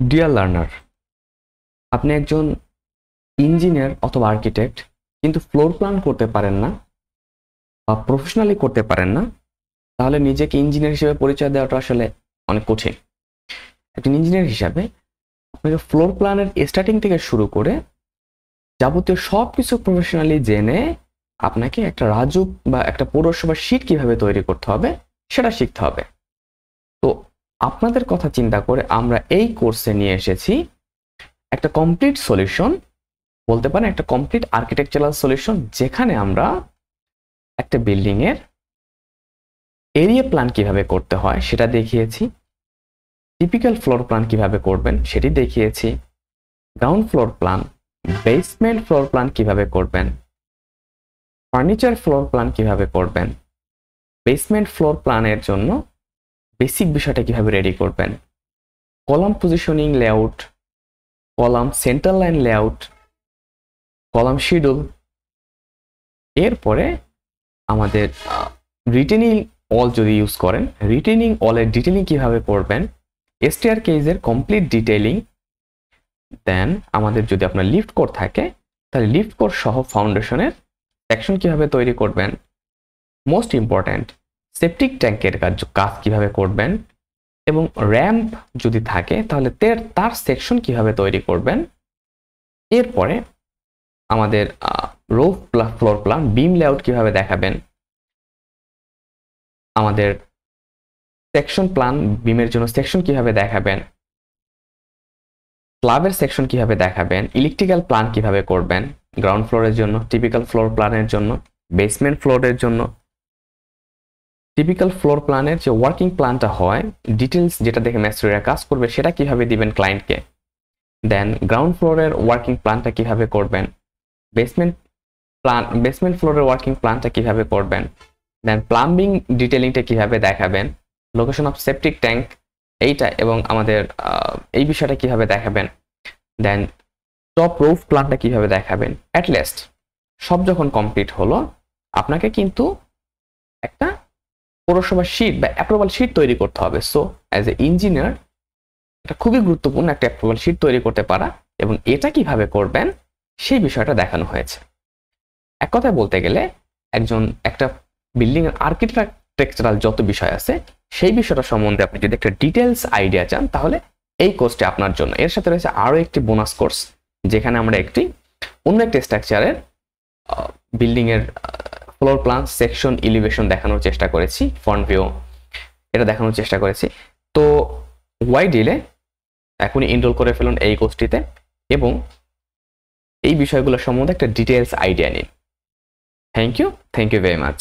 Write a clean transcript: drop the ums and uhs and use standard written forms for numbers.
Deer learner, আপনি একজন engineer অথবা আর্কিটেক্ট কিন্তু ফ্লোর প্ল্যান করতে পারেন না বা প্রফেশনালি করতে পারেন না, তাহলে নিজেকে ইঞ্জিনিয়ার হিসেবে পরিচয় দেওয়াটা আসলে অনেক কঠিন। একজন ইঞ্জিনিয়ার হিসাবে আপনাকে ফ্লোর প্ল্যানের স্টার্টিং থেকে শুরু করে যাবতীয় সব কিছু প্রফেশনালি জেনে আপনাকে একটা রাজুক বা একটা পৌরসভার শীট কিভাবে তৈরি করতে হবে সেটা শিখতে হবে। তো আপনাদের কথা চিন্তা করে আমরা এই কোর্সে নিয়ে এসেছি একটা কমপ্লিট সলিউশন, বলতে পারেন একটা কমপ্লিট আর্কিটেকচারাল সলিউশন, যেখানে আমরা একটা বিল্ডিং এর এরিয়া প্ল্যান কিভাবে করতে হয় সেটা দেখিয়েছি, টিপিক্যাল ফ্লোর প্ল্যান কিভাবে করবেন সেটি দেখিয়েছি, ground floor plan, basement floor plan কিভাবে করবেন, ফার্নিচার ফ্লোর প্ল্যান কিভাবে করবেন, বেসমেন্ট ফ্লোর প্ল্যানের জন্য বেসিক বিষয়টা কিভাবে রেডি করবেন, column positioning layout, column centre line layout, column schedule. এরপরে আমাদের রিটেনিং অল যদি ইউজ করেন, রিটেনিং অলের ডিটেলিং কিভাবে করবেন, স্টেয়ার কেজের কমপ্লিট ডিটেইলিং, দেন আমাদের যদি আপনার লিফট কোড থাকে তাহলে লিফট কোড সহ ফাউন্ডেশনের সেকশন কিভাবে তৈরি করবেন, মোস্ট ইম্পর্ট্যান্ট সেপটিক ট্যাঙ্কের কাজ কিভাবে করবেন, এবং র্যাম্প যদি থাকে তাহলে তার সেকশন কিভাবে তৈরি করবেন। এরপরে আমাদের roof floor plan, beam layout কিভাবে দেখাবেন, আমাদের সেকশন প্ল্যান, বিমের জন্য সেকশন কিভাবে দেখাবেন, স্ল্যাবের সেকশন কিভাবে দেখাবেন, ইলেকট্রিক্যাল প্ল্যান কিভাবে করবেন গ্রাউন্ড ফ্লোরের জন্য, টিপিক্যাল ফ্লোর প্ল্যানের জন্য, বেসমেন্ট ফ্লোরের জন্য। টিপিক্যাল ফ্লোর প্ল্যানের যে ওয়ার্কিং প্ল্যানটা হয়, ডিটেলস যেটা দেখে মিস্ত্রিরা কাজ করবে সেটা কিভাবে দিবেন ক্লায়েন্টকে, দেন গ্রাউন্ড ফ্লোরের ওয়ার্কিং প্ল্যানটা কিভাবে করবেন, বেসমেন্ট ফ্লোরের ওয়ার্কিং প্ল্যানটা কিভাবে করবেন, দেন প্লাম্বিং ডিটেলিংটা কিভাবে দেখাবেন, লোকেশন অফ সেপটিক ট্যাঙ্ক এইটা এবং আমাদের এই বিষয়টা কিভাবে দেখাবেন, দেন টপ রুফ প্ল্যানটা কিভাবে দেখাবেন। অ্যাট লিস্ট সব যখন কমপ্লিট হলো, আপনাকে কিন্তু একটা পৌরসভা শীট বা অ্যাপ্রুভাল শীট তৈরি করতে হবে। সো অ্যাজ এ ইঞ্জিনিয়ার এটা খুবই গুরুত্বপূর্ণ একটা অ্যাপ্রুভাল শীট তৈরি করতে পারা, এবং এটা কিভাবে করবেন সেই বিষয়টা দেখানো হয়েছে। এক কথায় বলতে গেলে একটা বিল্ডিং এর আর্কিটেকচারাল যত বিষয় আছে সেই বিষয়টা সম্বন্ধে আপনি যদি একটা ডিটেলস আইডিয়া চান তাহলে এই কোর্সটি আপনার জন্য। এর সাথে রয়েছে আরো একটি বোনাস কোর্স, যেখানে আমরা অন্য একটা স্ট্রাকচারের বিল্ডিং এর ফ্লোর প্ল্যান, সেকশন, এলিভেশন দেখানোর চেষ্টা করেছি, ফ্রন্ট ভিউ এটা দেখানোর চেষ্টা করেছি। তো ওয়াই ডিলে এখনই এনরোল করে ফেলুন এই কোর্সটিতে এবং এই বিষয়গুলো সম্বন্ধে একটা ডিটেলস আইডিয়া নিন। Thank you very much.